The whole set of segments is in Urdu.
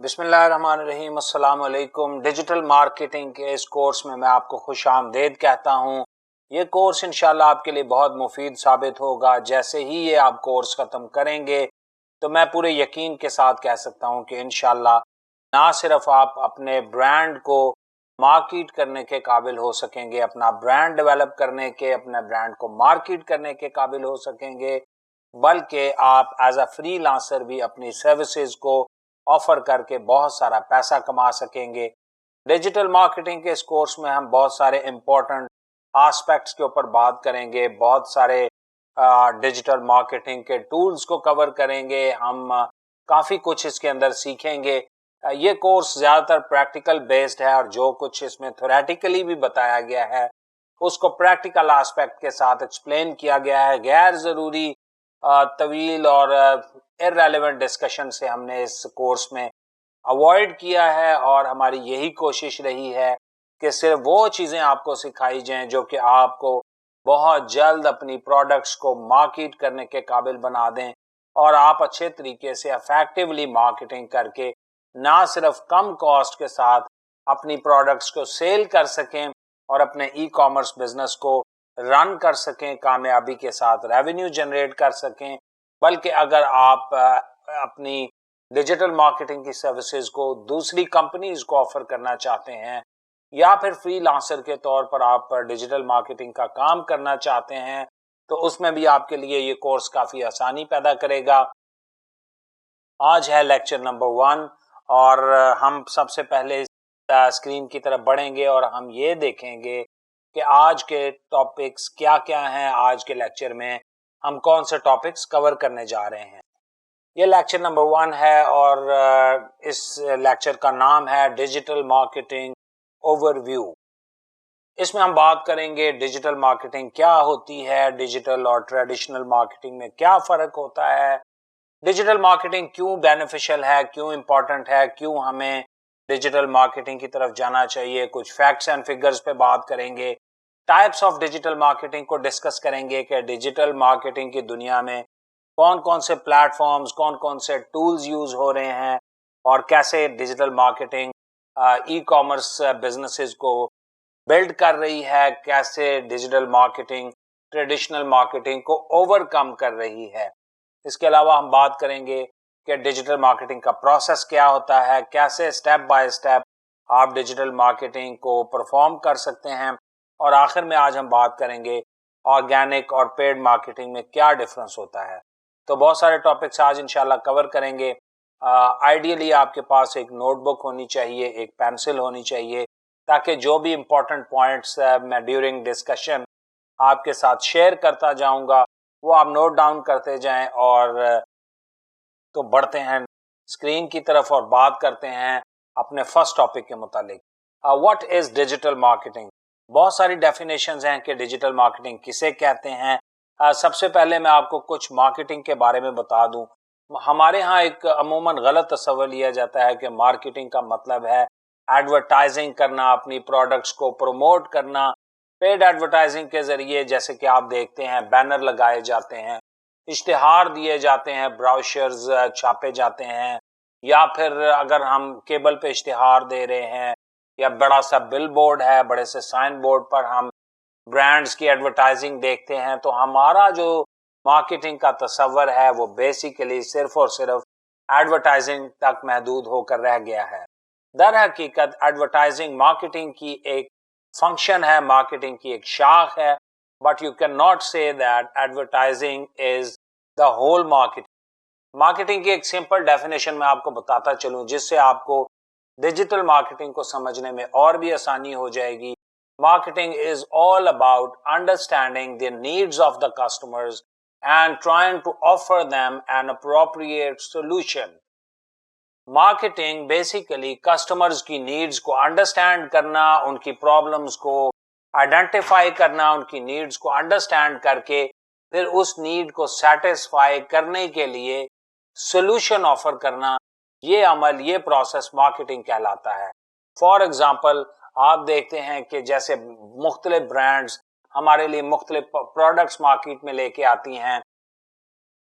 بسم اللہ الرحمن الرحیم۔ السلام علیکم۔ ڈیجیٹل مارکیٹنگ کے اس کورس میں آپ کو خوش آمدید کہتا ہوں۔ یہ کورس انشاءاللہ آپ کے لیے بہت مفید ثابت ہوگا۔ جیسے ہی یہ آپ کورس ختم کریں گے تو میں پورے یقین کے ساتھ کہہ سکتا ہوں کہ انشاءاللہ نہ صرف آپ اپنے برانڈ کو مارکیٹ کرنے کے قابل ہو سکیں گے، اپنا برانڈ ڈیولپ کرنے کے، اپنے برانڈ کو مارکیٹ کرنے کے قابل ہو سکیں گے، بلکہ آپ ایز اے فری لانسر بھی اپنی سروسز کو آفر کر کے بہت سارا پیسہ کما سکیں گے۔ ڈیجیٹل مارکیٹنگ کے اس کورس میں ہم بہت سارے امپورٹنٹ آسپیکٹس کے اوپر بات کریں گے، بہت سارے ڈیجیٹل مارکیٹنگ کے ٹولز کو کور کریں گے، ہم کافی کچھ اس کے اندر سیکھیں گے۔ یہ کورس زیادہ تر پریکٹیکل بیسڈ ہے، اور جو کچھ اس میں تھیوریٹیکلی بھی بتایا گیا ہے اس کو پریکٹیکل آسپیکٹ کے ساتھ ایکسپلین کیا گیا ہے۔ غیر ضروری طویل اور irrelevant ڈسکشن سے ہم نے اس کورس میں اوائڈ کیا ہے، اور ہماری یہی کوشش رہی ہے کہ صرف وہ چیزیں آپ کو سکھائی جائیں جو کہ آپ کو بہت جلد اپنی پروڈکٹس کو مارکیٹ کرنے کے قابل بنا دیں، اور آپ اچھے طریقے سے افیکٹولی مارکیٹنگ کر کے نہ صرف کم کاسٹ کے ساتھ اپنی پروڈکٹس کو سیل کر سکیں اور اپنے ای کامرس بزنس کو رن کر سکیں، کامیابی کے ساتھ ریونیو جنریٹ کر سکیں، بلکہ اگر آپ اپنی ڈیجیٹل مارکیٹنگ کی سروسز کو دوسری کمپنیز کو آفر کرنا چاہتے ہیں، یا پھر فری لانسر کے طور پر آپ ڈیجیٹل مارکیٹنگ کا کام کرنا چاہتے ہیں، تو اس میں بھی آپ کے لیے یہ کورس کافی آسانی پیدا کرے گا۔ آج ہے لیکچر نمبر 1، اور ہم سب سے پہلے اسکرین کی طرف بڑھیں گے اور ہم یہ دیکھیں گے کہ آج کے ٹاپکس کیا کیا ہیں۔ آج کے لیکچر میں ہم کون سے ٹاپکس کور کرنے جا رہے ہیں۔ یہ لیکچر نمبر 1 ہے، اور اس لیکچر کا نام ہے ڈیجیٹل مارکیٹنگ اوور ویو۔ اس میں ہم بات کریں گے ڈیجیٹل مارکیٹنگ کیا ہوتی ہے، ڈیجیٹل اور ٹریڈیشنل مارکیٹنگ میں کیا فرق ہوتا ہے، ڈیجیٹل مارکیٹنگ کیوں بینیفیشل ہے، کیوں امپورٹنٹ ہے، کیوں ہمیں ڈیجیٹل مارکیٹنگ کی طرف جانا چاہیے۔ کچھ فیکٹس اینڈ فگرز پہ بات کریں گے، ٹائپس آف ڈیجیٹل مارکیٹنگ کو ڈسکس کریں گے کہ ڈیجیٹل مارکیٹنگ کی دنیا میں کون کون سے پلیٹ فارمز، کون کون سے ٹولز یوز ہو رہے ہیں، اور کیسے digital marketing e commerce businesses کو بلڈ کر رہی ہے، کیسے ڈیجیٹل مارکیٹنگ ٹریڈیشنل مارکیٹنگ کو اوور کم کر رہی ہے۔ اس کے علاوہ ہم بات کریں گے کہ ڈیجیٹل مارکیٹنگ کا پروسیس کیا ہوتا ہے، کیسے سٹیپ بائی سٹیپ آپ ڈیجیٹل مارکیٹنگ کو پرفارم کر سکتے ہیں، اور آخر میں آج ہم بات کریں گے آرگینک اور پیڈ مارکیٹنگ میں کیا ڈفرنس ہوتا ہے۔ تو بہت سارے ٹاپکس آج انشاءاللہ کور کریں گے۔ آئیڈیلی آپ کے پاس ایک نوٹ بک ہونی چاہیے، ایک پینسل ہونی چاہیے، تاکہ جو بھی امپورٹنٹ پوائنٹس میں ڈیورنگ ڈسکشن آپ کے ساتھ شیئر کرتا جاؤں گا وہ آپ نوٹ ڈاؤن کرتے جائیں، اور تو بڑھتے ہیں اسکرین کی طرف اور بات کرتے ہیں اپنے فرسٹ ٹاپک کے متعلق۔ What is digital marketing? بہت ساری ڈیفینیشنز ہیں کہ ڈیجیٹل مارکیٹنگ کسے کہتے ہیں۔ سب سے پہلے میں آپ کو کچھ مارکیٹنگ کے بارے میں بتا دوں۔ ہمارے ہاں ایک عموماً غلط تصور لیا جاتا ہے کہ مارکیٹنگ کا مطلب ہے ایڈورٹائزنگ کرنا، اپنی پروڈکٹس کو پروموٹ کرنا۔ پیڈ ایڈورٹائزنگ کے ذریعے جیسے کہ آپ دیکھتے ہیں بینر لگائے جاتے ہیں، اشتہار دیے جاتے ہیں، براؤشرز چھاپے جاتے ہیں، یا پھر اگر ہم کیبل پہ اشتہار دے رہے ہیں، یا بڑا سا بل بورڈ ہے، بڑے سے سائن بورڈ پر ہم برانڈز کی ایڈورٹائزنگ دیکھتے ہیں، تو ہمارا جو مارکیٹنگ کا تصور ہے وہ بیسیکلی صرف اور صرف ایڈورٹائزنگ تک محدود ہو کر رہ گیا ہے۔ در حقیقت ایڈورٹائزنگ مارکیٹنگ کی ایک فنکشن ہے، مارکیٹنگ کی ایک شاخ ہے، بٹ یو کین ناٹ سے that advertising is the whole market. Marketing کی ایک سمپل ڈیفینیشن میں آپ کو بتاتا چلوں جس سے آپ کو ڈیجیٹل مارکیٹنگ کو سمجھنے میں اور بھی آسانی ہو جائے گی۔ Marketing is all about understanding the needs of the customers and trying to offer them an appropriate solution. Marketing basically customers کی needs کو understand کرنا، ان کی problems کو identify کرنا، ان کی needs کو understand کر کے پھر اس need کو satisfy کرنے کے لیے solution offer کرنا، یہ عمل، یہ process marketing کہلاتا ہے۔ For example، آپ دیکھتے ہیں کہ جیسے مختلف برانڈز ہمارے لیے مختلف پروڈکٹس مارکیٹ میں لے کے آتی ہیں۔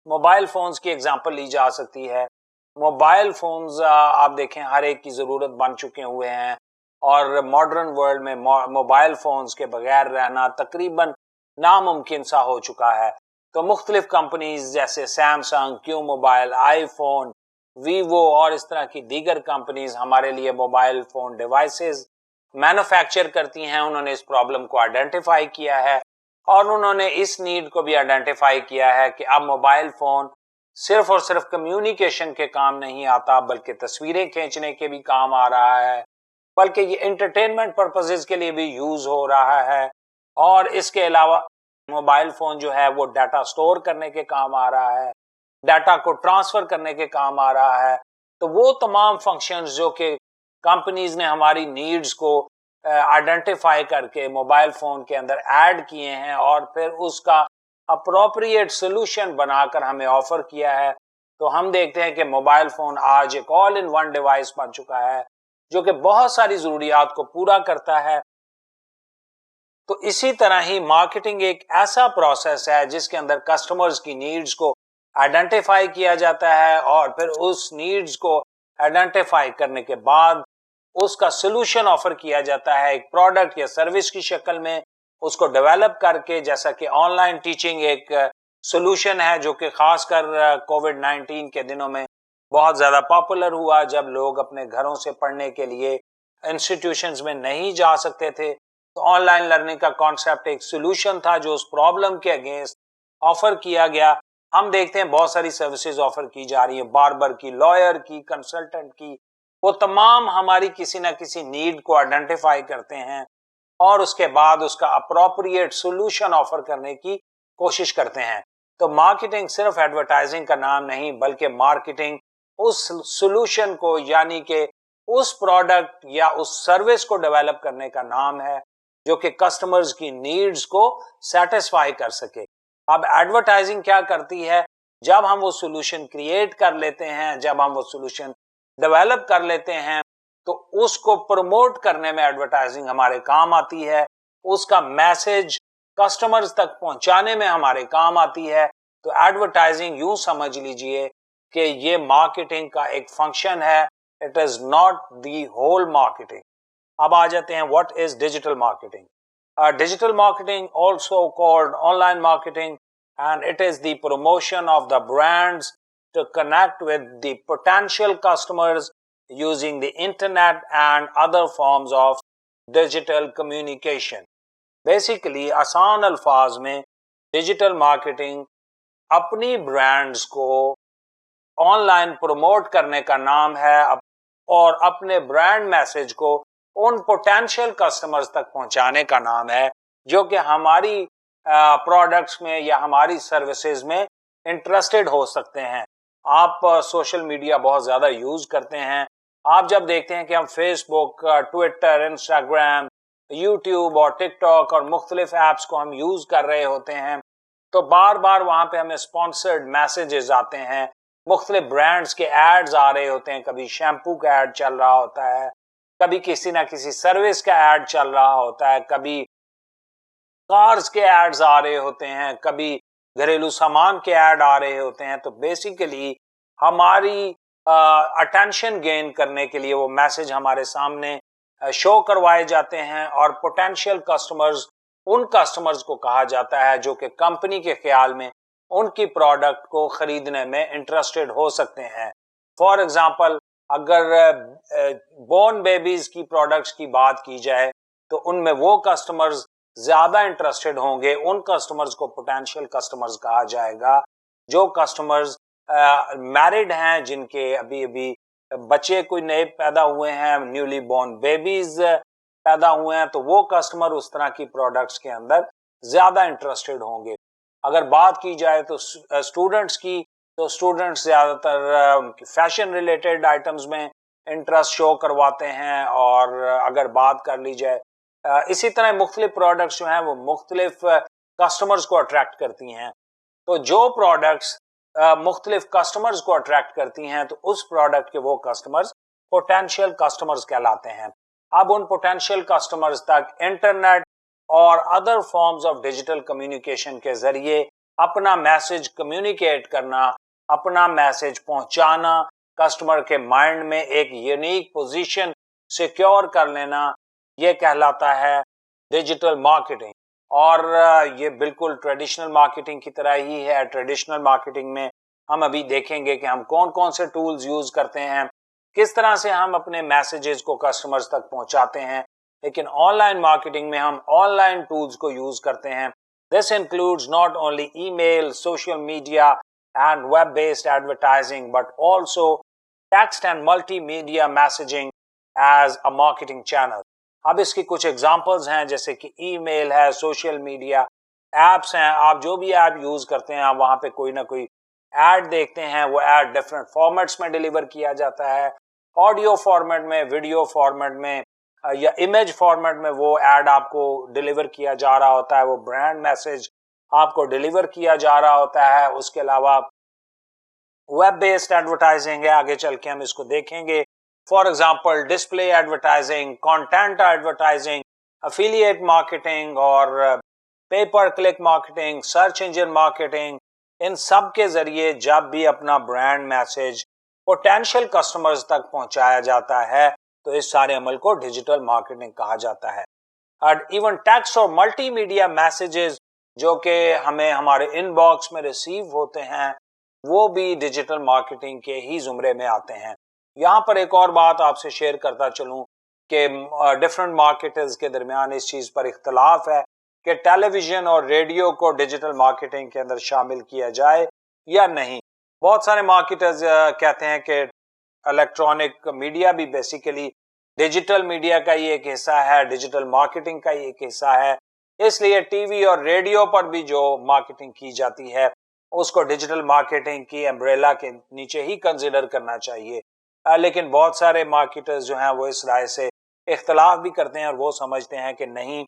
موبائل فونز کی ایگزامپل لی جا سکتی ہے۔ موبائل فونز آپ دیکھیں ہر ایک کی ضرورت بن چکے ہوئے ہیں، اور ماڈرن ورلڈ میں موبائل فونز کے بغیر رہنا تقریباً ناممکن سا ہو چکا ہے. تو مختلف کمپنیز جیسے سیمسنگ، کیو موبائل، آئی فون، ویوو اور اس طرح کی دیگر کمپنیز ہمارے لیے موبائل فون ڈیوائسز مینوفیکچر کرتی ہیں. انہوں نے اس پرابلم کو آئیڈینٹیفائی کیا ہے، اور انہوں نے اس نیڈ کو بھی آئیڈینٹیفائی کیا ہے کہ اب موبائل فون صرف اور صرف کمیونیکیشن کے کام نہیں آتا، بلکہ تصویریں کھینچنے کے بھی کام آ رہا ہے، بلکہ یہ انٹرٹینمنٹ پرپزز کے لیے بھی یوز ہو رہا ہے. اور اس کے علاوہ موبائل فون جو ہے وہ ڈیٹا سٹور کرنے کے کام آ رہا ہے، ڈیٹا کو ٹرانسفر کرنے کے کام آ رہا ہے. تو وہ تمام فنکشنز جو کہ کمپنیز نے ہماری نیڈز کو آئیڈینٹیفائی کر کے موبائل فون کے اندر ایڈ کیے ہیں، اور پھر اس کا اپروپریٹ سولوشن بنا کر ہمیں آفر کیا ہے. تو ہم دیکھتے ہیں کہ موبائل فون آج ایک آل ان ون ڈیوائس بن چکا ہے جو کہ بہت ساری ضروریات کو پورا کرتا ہے. تو اسی طرح ہی مارکیٹنگ ایک ایسا پروسیس ہے جس کے اندر کسٹمرز کی نیڈز کو آئیڈینٹیفائی کیا جاتا ہے، اور پھر اس نیڈز کو آئیڈینٹیفائی کرنے کے بعد اس کا سلوشن آفر کیا جاتا ہے ایک پروڈکٹ یا سروس کی شکل میں. اس کو ڈیولپ کر کے، جیسا کہ آن لائن ٹیچنگ ایک سلوشن ہے جو کہ خاص کر کووڈ-19 کے دنوں میں بہت زیادہ پاپولر ہوا، جب لوگ اپنے گھروں سے پڑھنے کے لیے انسٹیٹیوشنز میں نہیں جا سکتے تھے. تو آن لائن لرننگ کا کانسیپٹ ایک سلوشن تھا جو اس پرابلم کے اگینسٹ آفر کیا گیا. ہم دیکھتے ہیں بہت ساری سروسز آفر کی جا رہی ہیں، باربر کی، لائر کی، کنسلٹنٹ کی. وہ تمام ہماری کسی نہ کسی نیڈ کو آئیڈینٹیفائی کرتے ہیں، اور اس کے بعد اس کا اپروپریٹ سولوشن آفر کرنے کی کوشش کرتے ہیں. تو مارکیٹنگ صرف ایڈورٹائزنگ کا نام نہیں، بلکہ مارکیٹنگ اس سولوشن کو، یعنی کہ اس پروڈکٹ یا اس سروس کو ڈیولپ کرنے کا نام ہے جو کہ کسٹمرز کی نیڈز کو سیٹسفائی کر سکے. اب ایڈورٹائزنگ کیا کرتی ہے؟ جب ہم وہ سولوشن کریٹ کر لیتے ہیں، جب ہم وہ سولوشن ڈیولپ کر لیتے ہیں، تو اس کو پروموٹ کرنے میں ایڈورٹائزنگ ہمارے کام آتی ہے، اس کا میسج کسٹمرز تک پہنچانے میں ہمارے کام آتی ہے. تو ایڈورٹائزنگ یوں سمجھ لیجئے کہ یہ مارکیٹنگ کا ایک فنکشن ہے. It is not the whole marketing. اب آ جاتے ہیں what is digital marketing. Digital marketing also called on line marketing, and it is the promotion of the brands to connect with the potential customers using the internet and other forms of digital communication. Basically آسان الفاظ میں ڈیجیٹل مارکیٹنگ اپنی برانڈز کو آن لائن پروموٹ کرنے کا نام ہے، اور اپنے برانڈ میسج کو ان پوٹینشیل کسٹمرز تک پہنچانے کا نام ہے جو کہ ہماری پروڈکٹس میں یا ہماری سروسز میں انٹرسٹڈ ہو سکتے ہیں. آپ سوشل میڈیا بہت زیادہ یوز کرتے ہیں. آپ جب دیکھتے ہیں کہ ہم فیس بک، ٹویٹر، انسٹاگرام، یوٹیوب اور ٹک ٹاک اور مختلف ایپس کو ہم یوز کر رہے ہوتے ہیں، تو بار بار وہاں پہ ہمیں اسپانسرڈ میسیجز آتے ہیں، مختلف برانڈز کے ایڈز آ رہے ہوتے ہیں. کبھی شیمپو کا ایڈ چل رہا ہوتا ہے، کبھی کسی نہ کسی سروس کا ایڈ چل رہا ہوتا ہے، کبھی کارز کے ایڈز آ رہے ہوتے ہیں، کبھی گھریلو سامان کے ایڈ آ رہے ہوتے ہیں. تو بیسیکلی ہماری اٹینشن گین کرنے کے لیے وہ میسج ہمارے سامنے شو کروائے جاتے ہیں، اور پوٹینشیل کسٹمرز ان کسٹمرز کو کہا جاتا ہے جو کہ کمپنی کے خیال میں ان کی پروڈکٹ کو خریدنے میں انٹرسٹڈ ہو سکتے ہیں. فار ایگزامپل اگر بورن بیبیز کی پروڈکٹس کی بات کی جائے تو ان میں وہ کسٹمرز زیادہ انٹرسٹڈ ہوں گے، ان کسٹمرز کو پوٹینشیل کسٹمرز کہا جائے گا جو کسٹمرز میرڈ ہیں، جن کے ابھی ابھی بچے کوئی نئے پیدا ہوئے ہیں، نیولی بورن بیبیز پیدا ہوئے ہیں. تو وہ کسٹمر اس طرح کی پروڈکٹس کے اندر زیادہ انٹرسٹڈ ہوں گے. اگر بات کی جائے تو اسٹوڈنٹس کی، تو اسٹوڈنٹس زیادہ تر فیشن ریلیٹڈ آئٹمز میں انٹرسٹ شو کرواتے ہیں. اور اگر بات کر لی جائے اسی طرح مختلف پروڈکٹس جو ہیں وہ مختلف کسٹمرز کو اٹریکٹ کرتی ہیں. تو جو پروڈکٹس مختلف کسٹمرز کو اٹریکٹ کرتی ہیں تو اس پروڈکٹ کے وہ کسٹمرز پوٹینشیل کسٹمرز کہلاتے ہیں. اب ان پوٹینشیل کسٹمرز تک انٹرنیٹ اور other forms of digital communication کے ذریعے اپنا میسج کمیونیکیٹ کرنا، اپنا میسج پہنچانا کسٹمر کے مائنڈ میں ایک یونیک پوزیشن سیکیور کر لینا، یہ کہلاتا ہے ڈیجیٹل مارکیٹنگ. اور یہ بالکل ٹریڈیشنل مارکیٹنگ کی طرح ہی ہے. ٹریڈیشنل مارکیٹنگ میں ہم ابھی دیکھیں گے کہ ہم کون کون سے ٹولز یوز کرتے ہیں، کس طرح سے ہم اپنے میسیجز کو کسٹمرز تک پہنچاتے ہیں. لیکن آن لائن مارکیٹنگ میں ہم آن لائن ٹولز کو یوز کرتے ہیں. This includes not only email, social media and web-based advertising, but also text and multimedia messaging as a marketing channel. اب اس کی کچھ ایگزامپلز ہیں، جیسے کہ ای میل ہے، سوشل میڈیا ایپس ہیں. آپ جو بھی ایپ یوز کرتے ہیں، آپ وہاں پہ کوئی نہ کوئی ایڈ دیکھتے ہیں. وہ ایڈ ڈفرینٹ فارمیٹس میں ڈیلیور کیا جاتا ہے، آڈیو فارمیٹ میں، ویڈیو فارمیٹ میں یا امیج فارمیٹ میں. وہ ایڈ آپ کو ڈیلیور کیا جا رہا ہوتا ہے، وہ برانڈ میسج آپ کو ڈیلیور کیا جا رہا ہوتا ہے. اس کے علاوہ ویب بیسڈ ایڈورٹائزنگ ہے، آگے چل کے ہم اس کو دیکھیں گے. For example display advertising, content advertising, affiliate marketing اور pay per click marketing, search engine marketing. ان سب کے ذریعے جب بھی اپنا برانڈ میسج پوٹینشیل کسٹمرز تک پہنچایا جاتا ہے تو اس سارے عمل کو ڈیجیٹل مارکیٹنگ کہا جاتا ہے. ایون ٹیکسٹ اور ملٹی میڈیا میسیجز جو کہ ہمیں ہمارے ان باکس میں ریسیو ہوتے ہیں، وہ بھی ڈیجیٹل مارکیٹنگ کے ہی زمرے میں آتے ہیں. یہاں پر ایک اور بات آپ سے شیئر کرتا چلوں کہ ڈفرینٹ مارکیٹرز کے درمیان اس چیز پر اختلاف ہے کہ ٹیلی ویژن اور ریڈیو کو ڈیجیٹل مارکیٹنگ کے اندر شامل کیا جائے یا نہیں. بہت سارے مارکیٹرز کہتے ہیں کہ الیکٹرانک میڈیا بھی بیسیکلی ڈیجیٹل میڈیا کا ہی ایک حصہ ہے، ڈیجیٹل مارکیٹنگ کا ہی ایک حصہ ہے. اس لیے ٹی وی اور ریڈیو پر بھی جو مارکیٹنگ کی جاتی ہے اس کو ڈیجیٹل مارکیٹنگ کی امبریلا کے نیچے ہی کنسیڈر کرنا چاہیے. لیکن بہت سارے مارکیٹرز جو ہیں وہ اس رائے سے اختلاف بھی کرتے ہیں اور وہ سمجھتے ہیں کہ نہیں،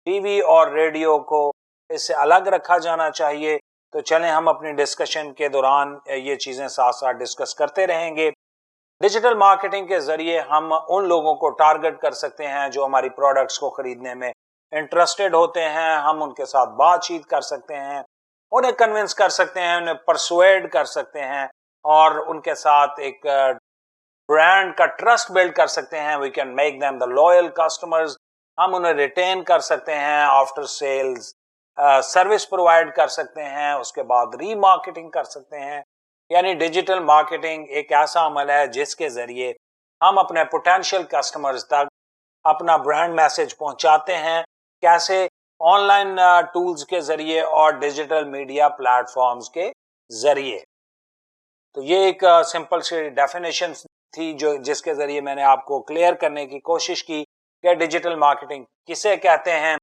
ٹی وی اور ریڈیو کو اس سے الگ رکھا جانا چاہیے. تو چلیں ہم اپنی ڈسکشن کے دوران یہ چیزیں ساتھ ساتھ ڈسکس کرتے رہیں گے. ڈیجیٹل مارکیٹنگ کے ذریعے ہم ان لوگوں کو ٹارگٹ کر سکتے ہیں جو ہماری پروڈکٹس کو خریدنے میں انٹرسٹڈ ہوتے ہیں. ہم ان کے ساتھ بات چیت کر سکتے ہیں، انہیں کنونس کر سکتے ہیں، انہیں پرسویڈ کر سکتے ہیں اور ان کے ساتھ ایک برانڈ کا ٹرسٹ بلڈ کر سکتے ہیں. We can make them the loyal customers. ہم انہیں ریٹین کر سکتے ہیں، آفٹر سیلز سروس پرووائڈ کر سکتے ہیں، اس کے بعد ری مارکیٹنگ کر سکتے ہیں. یعنی ڈیجیٹل مارکیٹنگ ایک ایسا عمل ہے جس کے ذریعے ہم اپنے پوٹینشیل کسٹمرز تک اپنا برانڈ میسج پہنچاتے ہیں. کیسے؟ آن لائن ٹولز کے ذریعے اور ڈیجیٹل میڈیا پلیٹ فارمز کے ذریعے. تو یہ ایک سمپل سی ڈیفینیشن تھی جس کے ذریعے میں نے آپ کو کلیئر کرنے کی کوشش کی کہ ڈیجیٹل مارکیٹنگ کسے کہتے ہیں